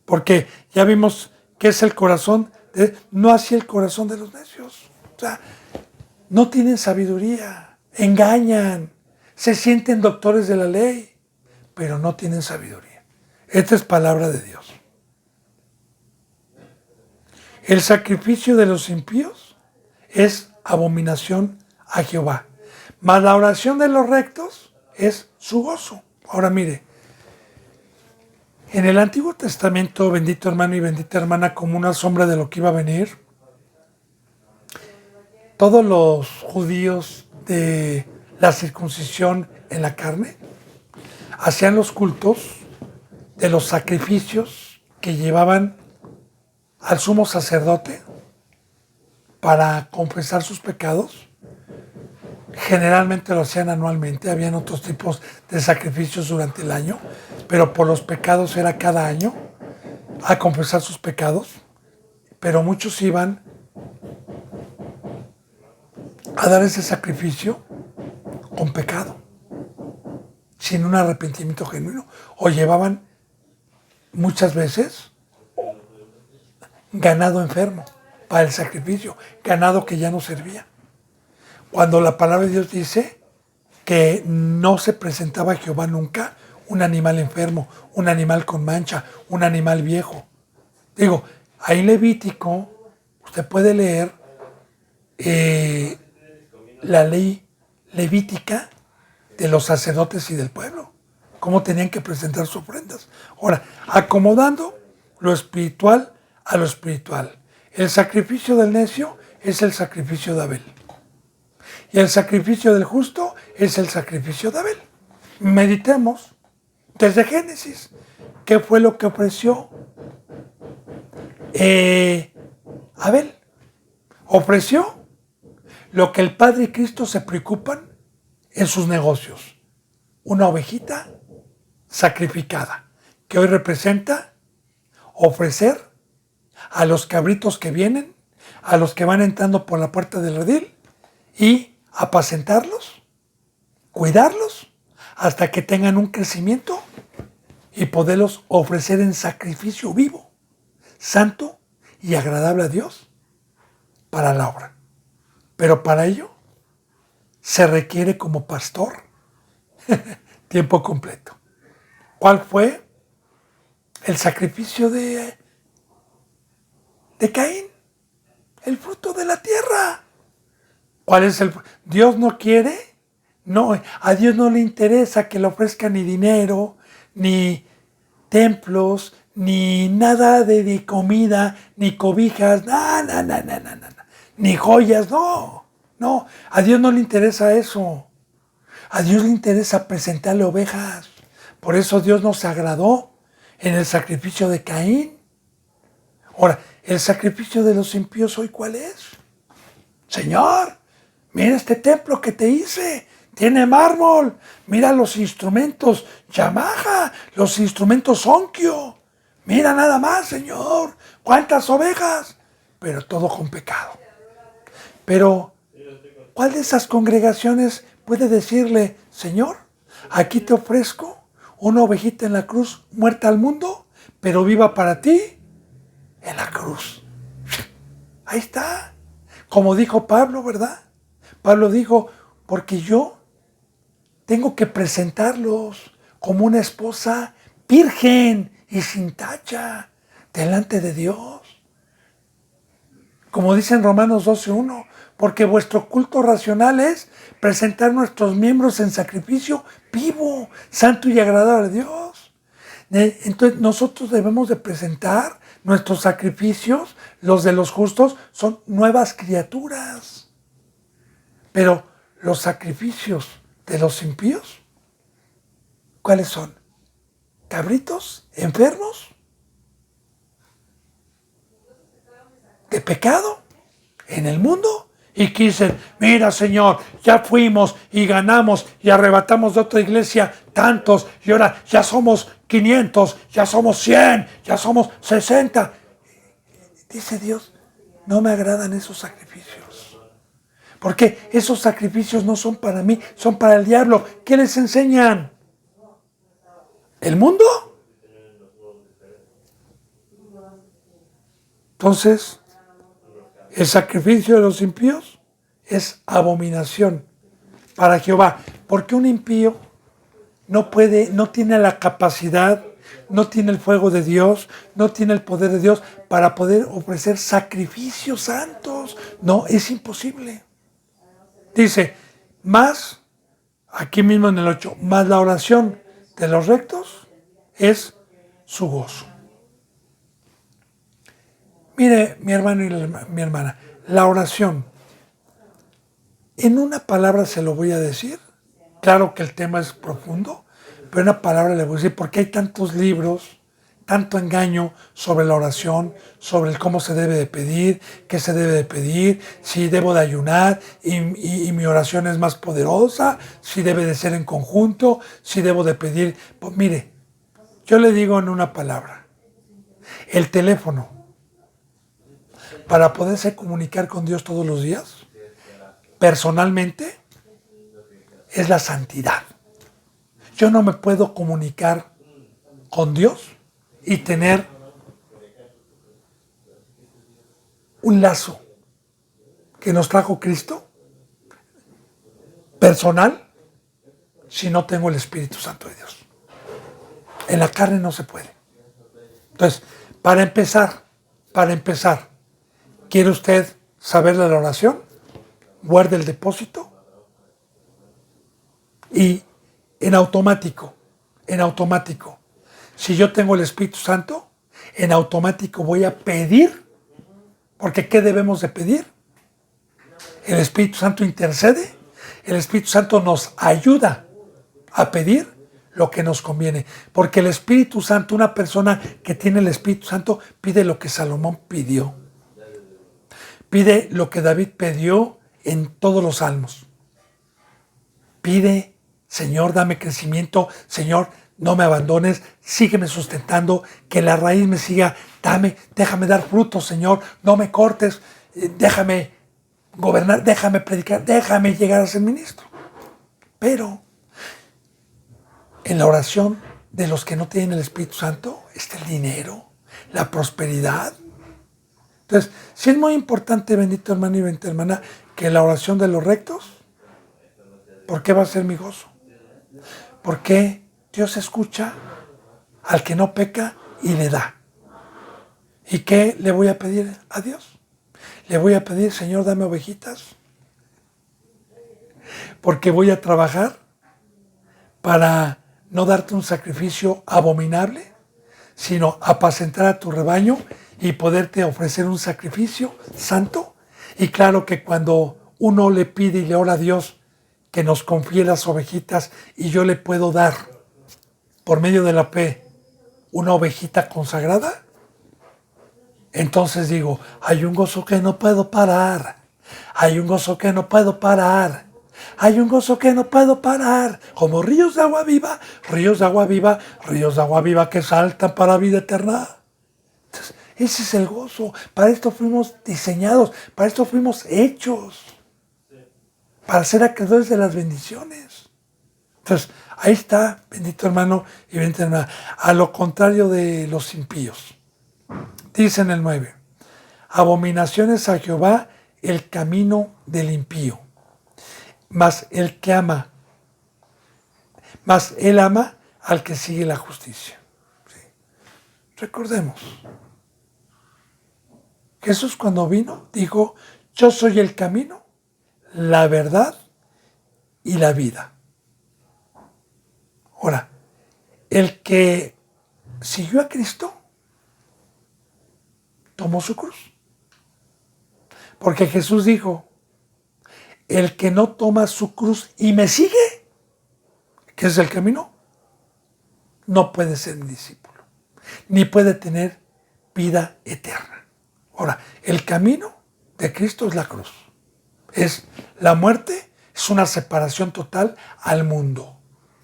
porque ya vimos que es el corazón, no así el corazón de los necios. O sea, no tienen sabiduría, engañan, se sienten doctores de la ley, pero no tienen sabiduría. Esta es palabra de Dios. El sacrificio de los impíos es abominación a Jehová, mas la oración de los rectos es su gozo. Ahora mire, en el Antiguo Testamento, bendito hermano y bendita hermana, como una sombra de lo que iba a venir, todos los judíos de la circuncisión en la carne hacían los cultos de los sacrificios que llevaban al sumo sacerdote para confesar sus pecados. Generalmente lo hacían anualmente, habían otros tipos de sacrificios durante el año, pero por los pecados era cada año a confesar sus pecados, pero muchos iban a dar ese sacrificio con pecado, sin un arrepentimiento genuino, o llevaban muchas veces ganado enfermo para el sacrificio, ganado que ya no servía. Cuando la palabra de Dios dice que no se presentaba a Jehová nunca un animal enfermo, un animal con mancha, un animal viejo. Digo, ahí en Levítico, usted puede leer la ley levítica de los sacerdotes y del pueblo, cómo tenían que presentar sus ofrendas. Ahora, acomodando lo espiritual a lo espiritual. El sacrificio del necio es el sacrificio de Abel. Y el sacrificio del justo es el sacrificio de Abel. Meditemos desde Génesis. ¿Qué fue lo que ofreció Abel? Ofreció lo que el Padre y Cristo se preocupan en sus negocios. Una ovejita sacrificada, que hoy representa ofrecer a los cabritos que vienen, a los que van entrando por la puerta del redil, y apacentarlos, cuidarlos, hasta que tengan un crecimiento y poderlos ofrecer en sacrificio vivo, santo y agradable a Dios para la obra. Pero para ello se requiere como pastor tiempo completo. ¿Cuál fue el sacrificio de Caín? El fruto de la tierra. ¿Cuál es el? ¿Dios no quiere? No, a Dios no le interesa que le ofrezca ni dinero, ni templos, ni nada de comida, ni cobijas, ni joyas, no. A Dios no le interesa eso. A Dios le interesa presentarle ovejas. Por eso Dios nos agradó en el sacrificio de Caín. Ahora, el sacrificio de los impíos hoy, ¿cuál es? Señor, mira este templo que te hice. Tiene mármol. Mira los instrumentos Yamaha, los instrumentos Onkyo. Mira nada más, Señor. ¿Cuántas ovejas? Pero todo con pecado. Pero, ¿cuál de esas congregaciones puede decirle, Señor, aquí te ofrezco una ovejita en la cruz, muerta al mundo, pero viva para ti en la cruz? Ahí está. Como dijo Pablo, ¿verdad? Pablo dijo, porque yo tengo que presentarlos como una esposa virgen y sin tacha delante de Dios. Como dice en Romanos 12:1, porque vuestro culto racional es presentar nuestros miembros en sacrificio vivo, santo y agradable a Dios. Entonces nosotros debemos de presentar nuestros sacrificios, los de los justos, son nuevas criaturas. Pero los sacrificios de los impíos, ¿cuáles son? ¿Cabritos enfermos? ¿De pecado? ¿En el mundo? Y que dicen, mira Señor, ya fuimos y ganamos y arrebatamos de otra iglesia tantos y ahora ya somos 500, ya somos 100, ya somos 60. Dice Dios, no me agradan esos sacrificios. Porque esos sacrificios no son para mí, son para el diablo. ¿Qué les enseñan? ¿El mundo? Entonces, el sacrificio de los impíos es abominación para Jehová. Porque un impío no tiene la capacidad, no tiene el fuego de Dios, no tiene el poder de Dios para poder ofrecer sacrificios santos. No, es imposible. Dice, más, aquí mismo en el 8, más la oración de los rectos es su gozo. Mire, mi hermano y mi hermana, la oración, en una palabra se lo voy a decir. Claro que el tema es profundo, pero en una palabra le voy a decir, porque hay tantos libros, tanto engaño sobre la oración, sobre el cómo se debe de pedir, qué se debe de pedir, si debo de ayunar y mi oración es más poderosa, si debe de ser en conjunto, si debo de pedir. Pues mire, yo le digo en una palabra, el teléfono, para poderse comunicar con Dios todos los días, personalmente, es la santidad. Yo no me puedo comunicar con Dios y tener un lazo que nos trajo Cristo personal si no tengo el Espíritu Santo de Dios. En la carne no se puede. Entonces, para empezar, ¿quiere usted saber de la oración? Guarde el depósito y en automático, si yo tengo el Espíritu Santo, en automático voy a pedir, porque ¿qué debemos de pedir? El Espíritu Santo intercede, el Espíritu Santo nos ayuda a pedir lo que nos conviene, porque el Espíritu Santo, una persona que tiene el Espíritu Santo, pide lo que Salomón pidió. Pide lo que David pidió en todos los salmos. Pide, Señor, dame crecimiento, Señor, no me abandones, sígueme sustentando, que la raíz me siga, déjame dar frutos, Señor, no me cortes, déjame gobernar, déjame predicar, déjame llegar a ser ministro. Pero en la oración de los que no tienen el Espíritu Santo está el dinero, la prosperidad. Entonces, sí es muy importante, bendito hermano y bendita hermana, que la oración de los rectos, ¿por qué va a ser mi gozo? Porque Dios escucha al que no peca y le da. ¿Y qué le voy a pedir a Dios? Le voy a pedir, Señor, dame ovejitas, porque voy a trabajar para no darte un sacrificio abominable, sino apacentar a tu rebaño y poderte ofrecer un sacrificio santo. Y claro que cuando uno le pide y le ora a Dios que nos confíe las ovejitas y yo le puedo dar por medio de la fe una ovejita consagrada, entonces digo, hay un gozo que no puedo parar, hay un gozo que no puedo parar, hay un gozo que no puedo parar, como ríos de agua viva, ríos de agua viva, ríos de agua viva que saltan para vida eterna. Entonces, ese es el gozo, para esto fuimos diseñados, para esto fuimos hechos, para ser acreedores de las bendiciones. Entonces, ahí está, bendito hermano y bendita hermana, a lo contrario de los impíos. Dice en el 9, abominaciones a Jehová el camino del impío, mas él ama al que sigue la justicia. ¿Sí? Recordemos, Jesús cuando vino dijo, yo soy el camino, la verdad y la vida. Ahora, el que siguió a Cristo tomó su cruz. Porque Jesús dijo, el que no toma su cruz y me sigue, que es el camino, no puede ser mi discípulo, ni puede tener vida eterna. Ahora, el camino de Cristo es la cruz. Es la muerte, es una separación total al mundo.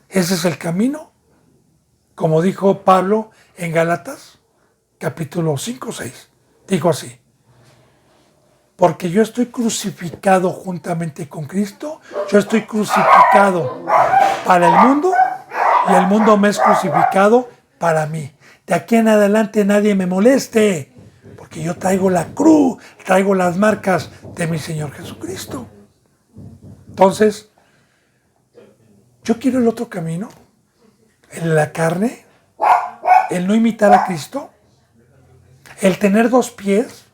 Ese es el camino, como dijo Pablo en Gálatas, capítulo 5 o 6. Dijo así, porque yo estoy crucificado juntamente con Cristo, yo estoy crucificado para el mundo y el mundo me es crucificado para mí. De aquí en adelante nadie me moleste, porque yo traigo la cruz, traigo las marcas de mi Señor Jesucristo. Entonces, yo quiero el otro camino, el de la carne, el no imitar a Cristo, el tener dos pies,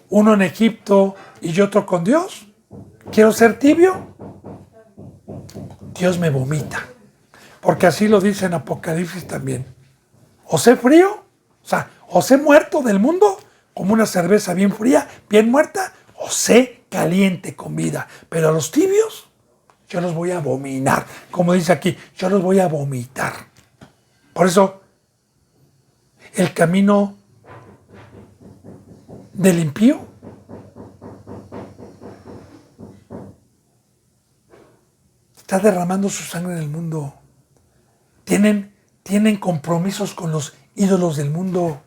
uno en Egipto y otro con Dios. Quiero ser tibio. Dios me vomita. Porque así lo dice en Apocalipsis también. O sé frío, o sé muerto del mundo, como una cerveza bien fría, bien muerta, o sé caliente con vida. Pero a los tibios, yo los voy a vomitar. Como dice aquí, yo los voy a vomitar. Por eso, el camino del impío está derramando su sangre en el mundo. Tienen compromisos con los ídolos del mundo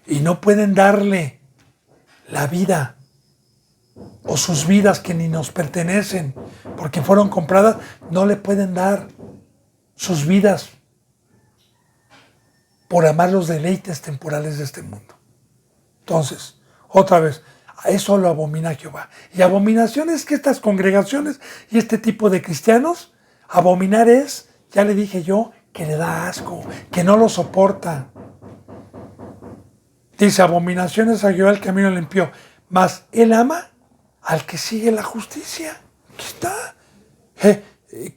y no pueden darle la vida o sus vidas que ni nos pertenecen porque fueron compradas, no le pueden dar sus vidas por amar los deleites temporales de este mundo. Entonces, otra vez, a eso lo abomina Jehová. Y abominación es que estas congregaciones y este tipo de cristianos, abominar es, ya le dije yo, que le da asco, que no lo soporta. Dice, abominaciones a Jehová el camino limpio, mas él ama al que sigue la justicia. Aquí está.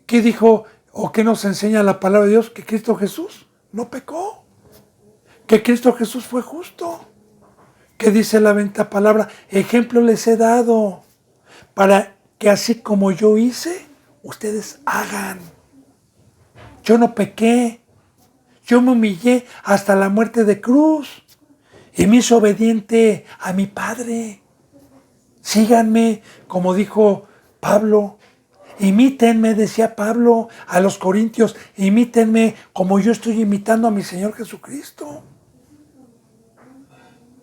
¿Qué dijo o qué nos enseña la palabra de Dios? Que Cristo Jesús no pecó, que Cristo Jesús fue justo. ¿Qué dice la bendita palabra? Ejemplo les he dado para que así como yo hice, ustedes hagan. Yo no pequé, yo me humillé hasta la muerte de cruz y me hizo obediente a mi Padre. Síganme, como dijo Pablo. Imítenme, decía Pablo a los corintios, imítenme como yo estoy imitando a mi Señor Jesucristo.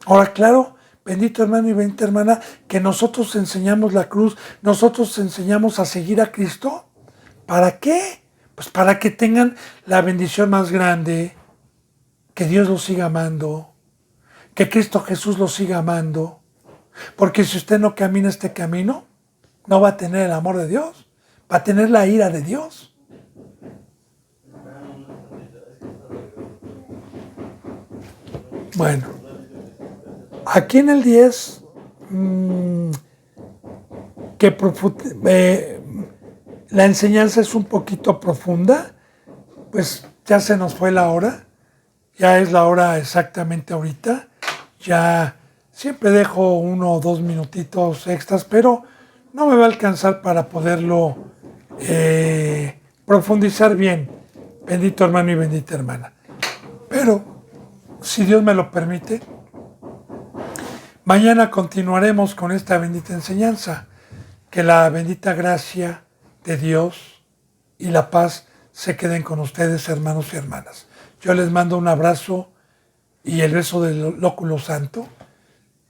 Ahora, claro, bendito hermano y bendita hermana, que nosotros enseñamos la cruz, nosotros enseñamos a seguir a Cristo. ¿Para qué? Pues para que tengan la bendición más grande, que Dios los siga amando, que Cristo Jesús los siga amando. Porque si usted no camina este camino, no va a tener el amor de Dios, va a tener la ira de Dios. Bueno, aquí en el 10, la enseñanza es un poquito profunda, pues ya se nos fue la hora, ya es la hora exactamente ahorita, ya siempre dejo 1 o 2 minutitos extras, pero no me va a alcanzar para poderlo profundizar bien, bendito hermano y bendita hermana. Pero, si Dios me lo permite, mañana continuaremos con esta bendita enseñanza. Que la bendita gracia de Dios y la paz se queden con ustedes, hermanos y hermanas. Yo les mando un abrazo y el beso del óculo santo.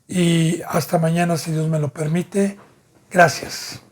Y hasta mañana, si Dios me lo permite. Gracias.